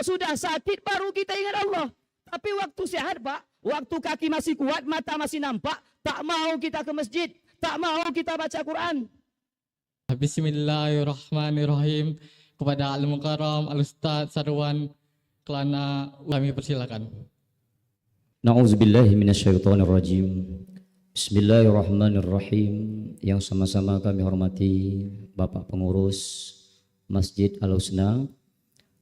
Kalau sudah sakit baru kita ingat Allah. Tapi waktu sehat Pak, waktu kaki masih kuat, mata masih nampak, tak mau kita ke masjid, tak mau kita baca Quran. Bismillahirrahmanirrahim. Kepada Al-Mukarram, Al-Ustaz Sarwan Kelana, kami persilakan. Na'udzubillahi minasyaitonirrajim. Bismillahirrahmanirrahim. Yang sama-sama kami hormati Bapak Pengurus Masjid Al-Husna,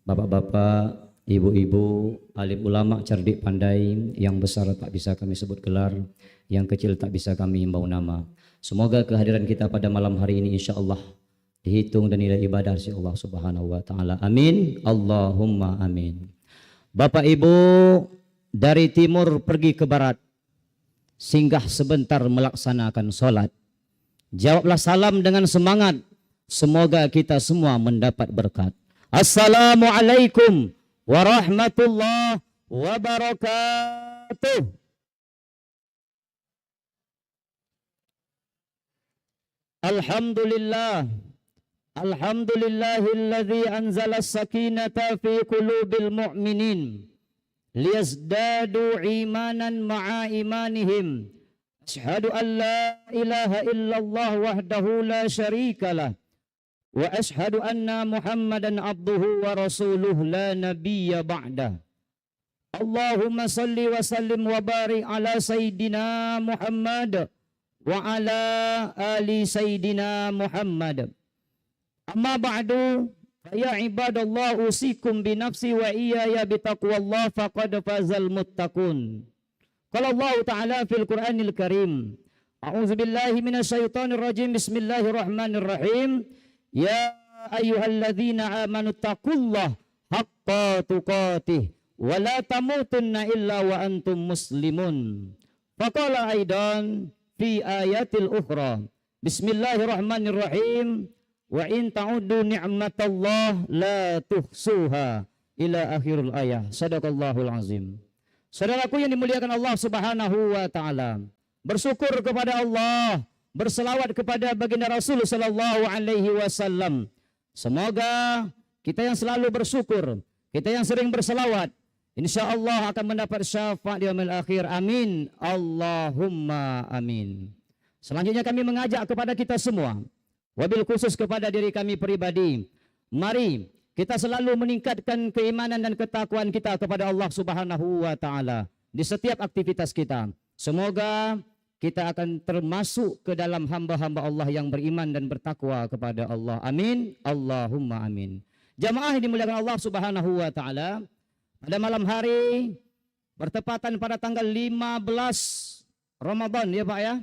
Bapak-bapak, ibu-ibu, alim ulama cerdik pandai, yang besar tak bisa kami sebut gelar, yang kecil tak bisa kami himbau nama. Semoga kehadiran kita pada malam hari ini insya Allah dihitung dan nilai ibadah dari Allah Subhanahu wa taala. Amin. Allahumma amin. Bapak Ibu dari timur pergi ke barat, singgah sebentar melaksanakan sholat. Jawablah salam dengan semangat. Semoga kita semua mendapat berkat. Assalamualaikum warahmatullahi wabarakatuh. Alhamdulillah. Alhamdulillahilladzi anzala as-sakinata fi qulubil mu'minin liyazdadu imanan ma'a imanihim. Asyhadu an la ilaha illallah wahdahu la syarikalah. Wa ashhadu anna Muhammadan abduhu wa rasuluh la nabiyya ba'dah. Allahumma salli wa sallim wa barik ala Sayyidina Muhammad wa ala ali Sayyidina Muhammad. Amma ba'du, ya ibadallah, usikum bi nafsi wa iyaya bi taqwallah faqad fazal muttaqun. Qala Allah Ta'ala fil Qur'anil Karim, a'udzu billahi minasyaitonir rajim, bismillahirrahmanirrahim. Ya ayyuhalladzina amanu taqullah haqqa tuqatih wa la tamutunna illa wa antum muslimun. Faqala aidan fi ayatil ukhra, bismillahirrahmanirrahim, wa in ta'uddu ni'matallah la tuhsuha, ila akhirul ayah. Sadaqallahul azim. Saudaraku yang dimuliakan Allah Subhanahu wa taala, bersyukur kepada Allah, berselawat kepada baginda Rasul sallallahu alaihi wasallam. Semoga kita yang selalu bersyukur, kita yang sering berselawat, insyaallah akan mendapat syafaat di yaumil akhir. Amin. Allahumma amin. Selanjutnya kami mengajak kepada kita semua, wabil khusus kepada diri kami pribadi, mari kita selalu meningkatkan keimanan dan ketakwaan kita kepada Allah Subhanahu wa taala di setiap aktivitas kita. Semoga kita akan termasuk ke dalam hamba-hamba Allah yang beriman dan bertakwa kepada Allah. Amin. Allahumma amin. Jamaah yang dimuliakan Allah Subhanahu wa taala, pada malam hari bertepatan pada tanggal 15 Ramadan ya Pak ya.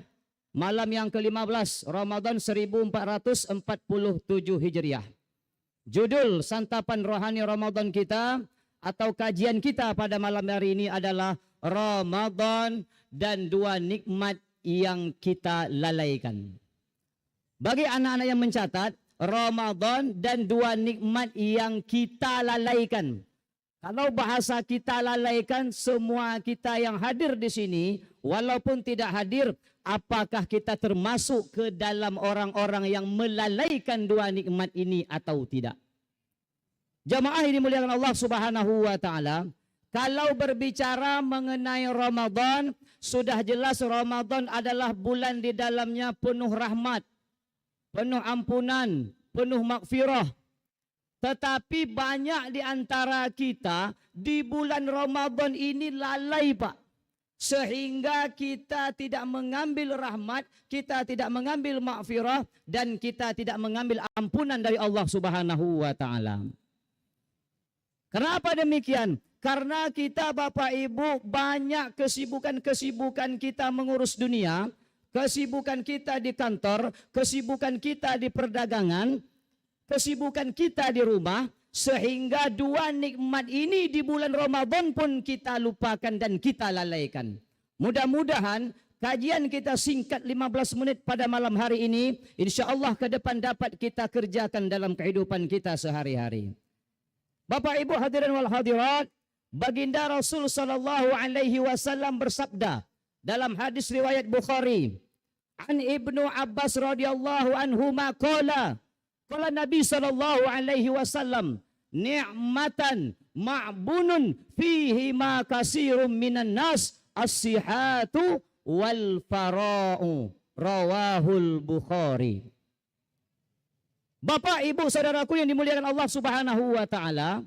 Malam yang ke-15 Ramadan 1447 Hijriah. Judul santapan rohani Ramadan kita atau kajian kita pada malam hari ini adalah Ramadan dan dua nikmat yang kita lalaikan. Bagi anak-anak yang mencatat, Ramadan dan dua nikmat yang kita lalaikan. Kalau bahasa kita lalaikan, semua kita yang hadir di sini, walaupun tidak hadir, apakah kita termasuk ke dalam orang-orang yang melalaikan dua nikmat ini atau tidak? Jamaah ini dimuliakan Allah Subhanahu wa taala. Kalau berbicara mengenai Ramadan, sudah jelas Ramadan adalah bulan di dalamnya penuh rahmat, penuh ampunan, penuh maghfirah. Tetapi banyak di antara kita di bulan Ramadan ini lalai Pak. Sehingga kita tidak mengambil rahmat, kita tidak mengambil maghfirah, dan kita tidak mengambil ampunan dari Allah Subhanahu wa taala. Kenapa demikian? Karena kita Bapak Ibu banyak kesibukan-kesibukan kita mengurus dunia, kesibukan kita di kantor, kesibukan kita di perdagangan, kesibukan kita di rumah, sehingga dua nikmat ini di bulan Ramadan pun kita lupakan dan kita lalaikan. Mudah-mudahan kajian kita singkat 15 menit pada malam hari ini, insya Allah ke depan dapat kita kerjakan dalam kehidupan kita sehari-hari. Bapak Ibu hadirin wal hadirat, baginda Rasul sallallahu alaihi wasallam bersabda dalam hadis riwayat Bukhari, an Ibnu Abbas radhiyallahu anhuma qala Nabi sallallahu alaihi wasallam, ni'matan ma'bunun fihi ma kasirum minan nas as-sihatu wal fara'u rawahul Bukhari. Bapak, Ibu, saudaraku yang dimuliakan Allah Subhanahu wa taala,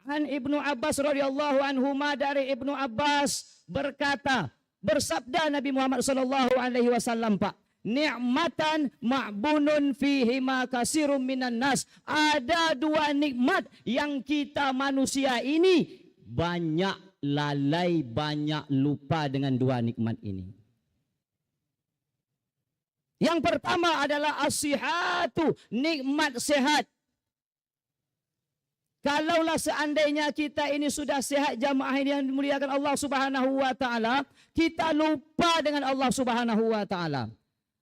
an Ibnu Abbas radhiyallahu anhuma, dari Ibnu Abbas berkata, bersabda Nabi Muhammad sallallahu alaihi wasallam, Pak, ni'matan ma'bunun fihi ma kasirum minan nas. Ada dua nikmat yang kita manusia ini banyak lalai, banyak lupa dengan dua nikmat ini. Yang pertama adalah as-sihatu, nikmat sehat. Kalaulah seandainya kita ini sudah sehat, jamaah ini yang dimuliakan Allah Subhanahu wa taala, kita lupa dengan Allah Subhanahu wa taala.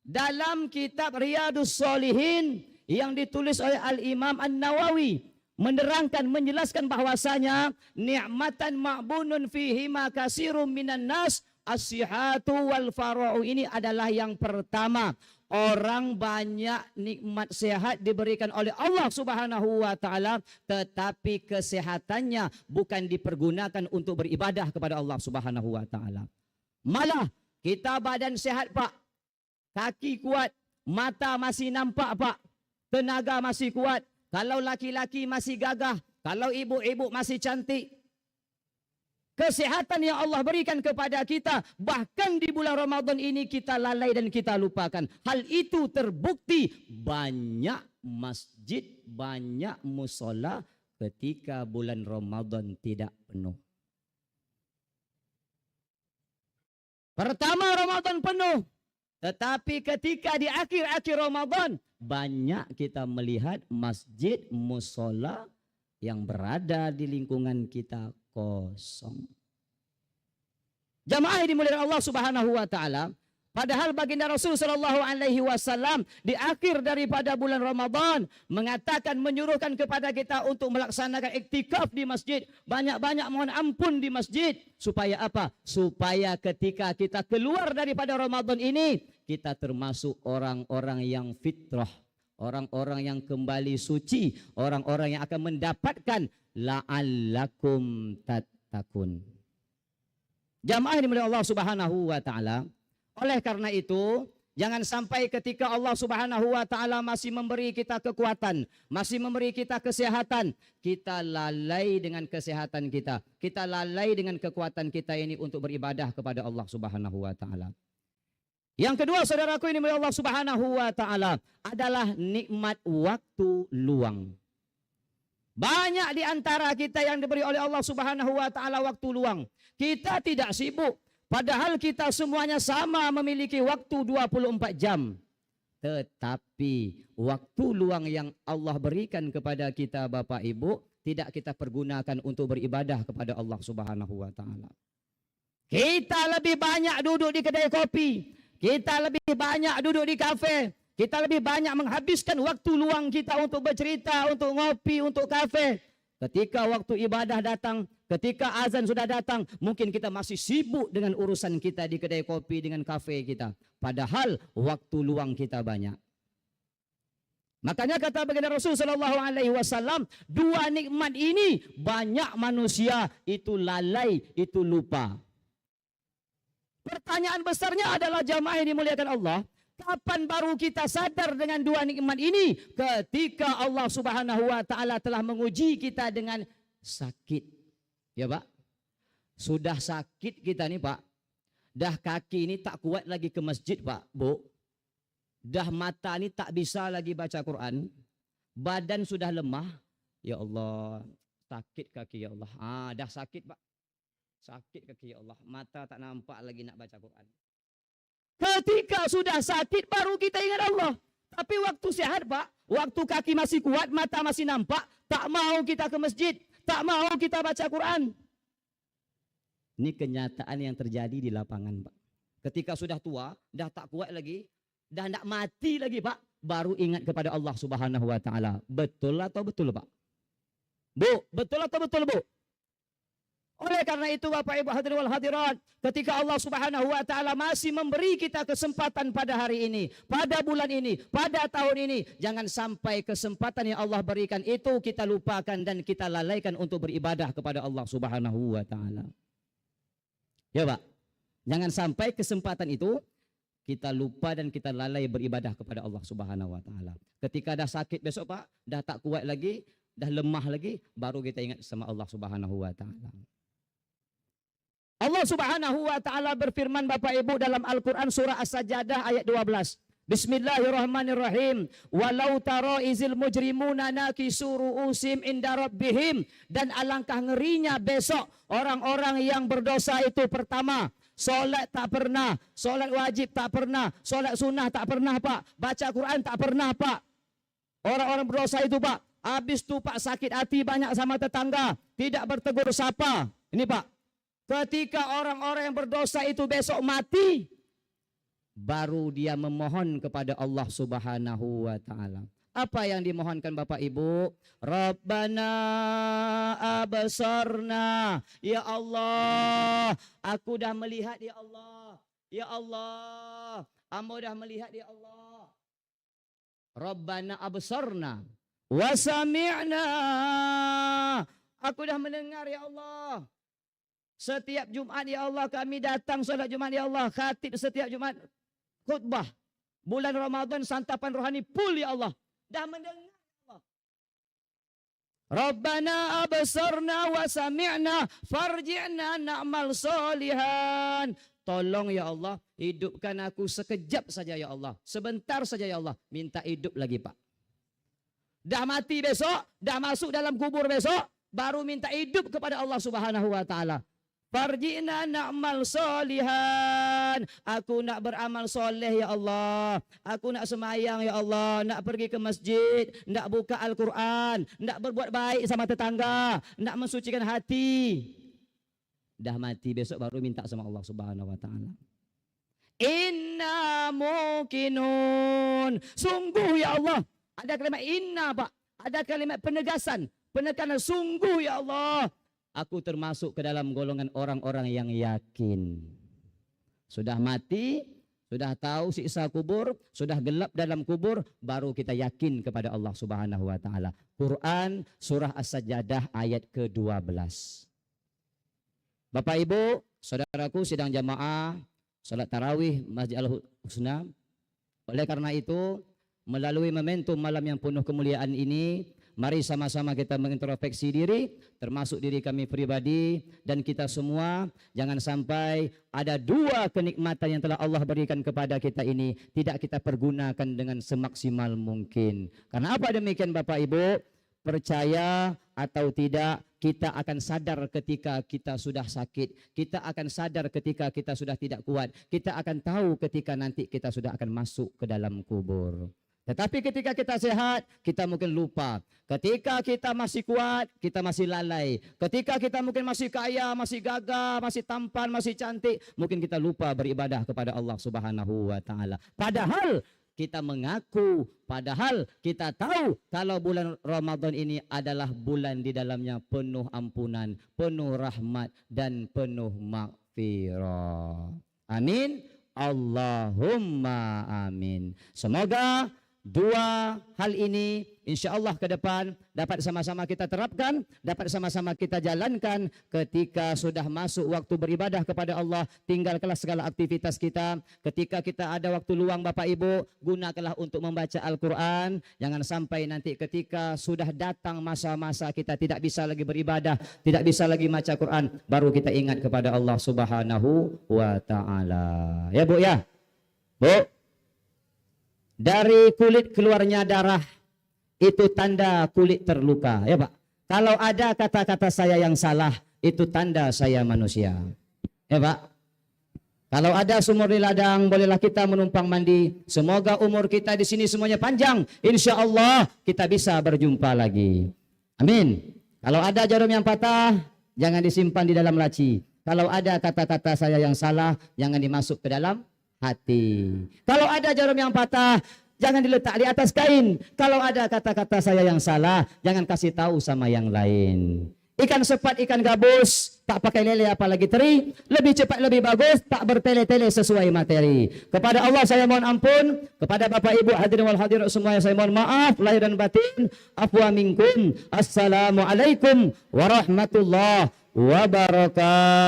Dalam kitab Riyadhus Shalihin yang ditulis oleh Al-Imam An-Nawawi menerangkan, menjelaskan bahwasanya ni'matan ma'bunun fihi ma kasirum minan nas as-sihatu wal fara'u, ini adalah yang pertama. Orang banyak nikmat sehat diberikan oleh Allah Subhanahu wa taala, tetapi kesehatannya bukan dipergunakan untuk beribadah kepada Allah Subhanahu wa taala. Malah kita badan sehat, Pak. Kaki kuat, mata masih nampak, Pak. Tenaga masih kuat. Kalau laki-laki masih gagah, kalau ibu-ibu masih cantik. Kesehatan yang Allah berikan kepada kita, bahkan di bulan Ramadan ini kita lalai dan kita lupakan. Hal itu terbukti banyak masjid, banyak musola ketika bulan Ramadan tidak penuh. Pertama Ramadan penuh, tetapi ketika di akhir-akhir Ramadan banyak kita melihat masjid, musola yang berada di lingkungan kita kosong. Jamaah yang dimuliakan Allah Subhanahu wa taala, padahal baginda Rasul sallallahu alaihi wasallam di akhir daripada bulan Ramadan mengatakan, menyuruhkan kepada kita untuk melaksanakan iktikaf di masjid, banyak-banyak mohon ampun di masjid. Supaya apa? Supaya ketika kita keluar daripada Ramadan ini, kita termasuk orang-orang yang fitrah, orang-orang yang kembali suci, orang-orang yang akan mendapatkan la'allakum tattaqun. Jamaah yang dimuliakan Allah Subhanahu wa taala, oleh karena itu jangan sampai ketika Allah Subhanahu wa taala masih memberi kita kekuatan, masih memberi kita kesehatan, kita lalai dengan kesehatan kita, kita lalai dengan kekuatan kita ini untuk beribadah kepada Allah Subhanahu wa taala. Yang kedua, saudaraku ini dimuliakan Allah Subhanahu wa taala, adalah nikmat waktu luang. Banyak di antara kita yang diberi oleh Allah Subhanahu wa taala waktu luang. Kita tidak sibuk, padahal kita semuanya sama memiliki waktu 24 jam. Tetapi waktu luang yang Allah berikan kepada kita, Bapak Ibu, tidak kita pergunakan untuk beribadah kepada Allah Subhanahu wa taala. Kita lebih banyak duduk di kedai kopi, kita lebih banyak duduk di kafe, kita lebih banyak menghabiskan waktu luang kita untuk bercerita, untuk ngopi, untuk kafe. Ketika waktu ibadah datang, ketika azan sudah datang, mungkin kita masih sibuk dengan urusan kita di kedai kopi, dengan kafe kita. Padahal waktu luang kita banyak. Makanya kata baginda Rasul sallallahu alaihi wasallam, dua nikmat ini banyak manusia itu lalai, itu lupa. Pertanyaan besarnya adalah, jamaah yang dimuliakan Allah, kapan baru kita sadar dengan dua nikmat ini? Ketika Allah Subhanahu wa taala telah menguji kita dengan sakit. Ya, Pak? Sudah sakit kita nih, Pak. Dah kaki ini tak kuat lagi ke masjid, Pak, Bu. Dah mata ini tak bisa lagi baca Quran. Badan sudah lemah. Ya Allah, sakit kaki, ya Allah. Dah sakit, Pak. Sakit kaki, ya Allah. Mata tak nampak lagi nak baca Quran. Ketika sudah sakit baru kita ingat Allah. Tapi waktu sehat, Pak, waktu kaki masih kuat, mata masih nampak, tak mau kita ke masjid, tak mau kita baca Quran. Ini kenyataan yang terjadi di lapangan, Pak. Ketika sudah tua, dah tak kuat lagi, dah tak mati lagi, Pak, baru ingat kepada Allah Subhanahu wa taala. Betul atau betul, Pak? Bu, betul atau betul, Bu? Oleh Oleh karena itu Bapak Ibu hadirin wal hadirat, ketika Allah Subhanahu wa taala masih memberi kita kesempatan pada hari ini, pada bulan ini, pada tahun ini, jangan sampai kesempatan yang Allah berikan itu kita lupakan dan kita lalaikan untuk beribadah kepada Allah Subhanahu wa taala. Ya Pak, jangan sampai kesempatan itu kita lupa dan kita lalai beribadah kepada Allah Subhanahu wa taala. Ketika dah sakit besok Pak, dah tak kuat lagi, dah lemah lagi, baru kita ingat sama Allah Subhanahu wa taala. Allah Subhanahu wa taala berfirman Bapak Ibu dalam Al-Qur'an surah As-Sajdah ayat 12. Bismillahirrahmanirrahim. Walau tara izil mujrimuna nakisu ru'usim inda rabbihim, dan alangkah ngerinya besok orang-orang yang berdosa itu, pertama, solat tak pernah, solat wajib tak pernah, solat sunnah tak pernah Pak, baca Quran tak pernah Pak. Orang-orang berdosa itu Pak, habis tu Pak sakit hati banyak sama tetangga, tidak bertegur sapa. Ini Pak, ketika orang-orang yang berdosa itu besok mati, baru dia memohon kepada Allah Subhanahu wa taala. Apa yang dimohonkan Bapak Ibu? Rabbana absarna. Ya Allah, aku dah melihat ya Allah. Ya Allah, hamba dah melihat ya Allah. Rabbana absarna wa sami'na. Aku dah mendengar ya Allah. Setiap Jumat ya Allah kami datang solat Jumat ya Allah. Khatib setiap Jumat, khutbah. Bulan Ramadan santapan rohani full ya Allah. Dah mendengar ya Allah. Rabbana absarna wa sami'na farji'na na'mal solihan. Tolong ya Allah, hidupkan aku sekejap saja ya Allah. Sebentar saja ya Allah. Minta hidup lagi Pak. Dah mati besok, dah masuk dalam kubur besok, baru minta hidup kepada Allah Subhanahu wa taala. Farji'na na'mal solihan. Aku nak beramal soleh ya Allah. Aku nak semayang ya Allah. Nak pergi ke masjid. Nak buka Al-Quran. Nak berbuat baik sama tetangga. Nak mensucikan hati. Dah mati besok baru minta sama Allah Subhanahu wa taala. Inna mukinun. Sungguh ya Allah. Ada kalimat inna Pak. Ada kalimat penegasan. Penekanan sungguh ya Allah. Aku termasuk ke dalam golongan orang-orang yang yakin. Sudah mati, sudah tahu siksa kubur, sudah gelap dalam kubur, baru kita yakin kepada Allah Subhanahu wa taala. Quran surah As-Sajdah ayat ke-12. Bapak Ibu, saudaraku sidang jamaah salat tarawih Masjid Al-Husna. Oleh karena itu, melalui momentum malam yang penuh kemuliaan ini, mari sama-sama kita mengintrospeksi diri, termasuk diri kami pribadi dan kita semua. Jangan sampai ada dua kenikmatan yang telah Allah berikan kepada kita ini tidak kita pergunakan dengan semaksimal mungkin. Karena apa demikian Bapak Ibu? Percaya atau tidak, kita akan sadar ketika kita sudah sakit. Kita akan sadar ketika kita sudah tidak kuat. Kita akan tahu ketika nanti kita sudah akan masuk ke dalam kubur. Tetapi ketika kita sehat, kita mungkin lupa. Ketika kita masih kuat, kita masih lalai. Ketika kita mungkin masih kaya, masih gagah, masih tampan, masih cantik, mungkin kita lupa beribadah kepada Allah Subhanahu wa taala. Padahal kita mengaku, padahal kita tahu kalau bulan Ramadan ini adalah bulan di dalamnya penuh ampunan, penuh rahmat dan penuh maghfirah. Amin. Allahumma amin. Semoga dua hal ini insya Allah ke depan dapat sama-sama kita terapkan, dapat sama-sama kita jalankan ketika sudah masuk waktu beribadah kepada Allah. Tinggalkanlah segala aktivitas kita. Ketika kita ada waktu luang Bapak Ibu, gunakanlah untuk membaca Al-Quran. Jangan sampai nanti ketika sudah datang masa-masa kita tidak bisa lagi beribadah, tidak bisa lagi baca Quran, baru kita ingat kepada Allah Subhanahu wa ta'ala. Ya Bu ya? Bu? Dari kulit keluarnya darah, itu tanda kulit terluka. Ya Pak. Kalau ada kata-kata saya yang salah, itu tanda saya manusia. Ya Pak. Kalau ada sumur di ladang, bolehlah kita menumpang mandi. Semoga umur kita di sini semuanya panjang. Insya Allah kita bisa berjumpa lagi. Amin. Kalau ada jarum yang patah, jangan disimpan di dalam laci. Kalau ada kata-kata saya yang salah, jangan dimasuk ke dalam hati. Kalau ada jarum yang patah, jangan diletak di atas kain. Kalau ada kata-kata saya yang salah, jangan kasih tahu sama yang lain. Ikan sepat, ikan gabus, tak pakai lele apalagi teri, lebih cepat lebih bagus, tak bertele-tele sesuai materi. Kepada Allah saya mohon ampun, kepada Bapak Ibu hadirin wal hadirat semuanya saya mohon maaf lahir dan batin. Afwa minkum. Assalamualaikum warahmatullahi wabarakatuh.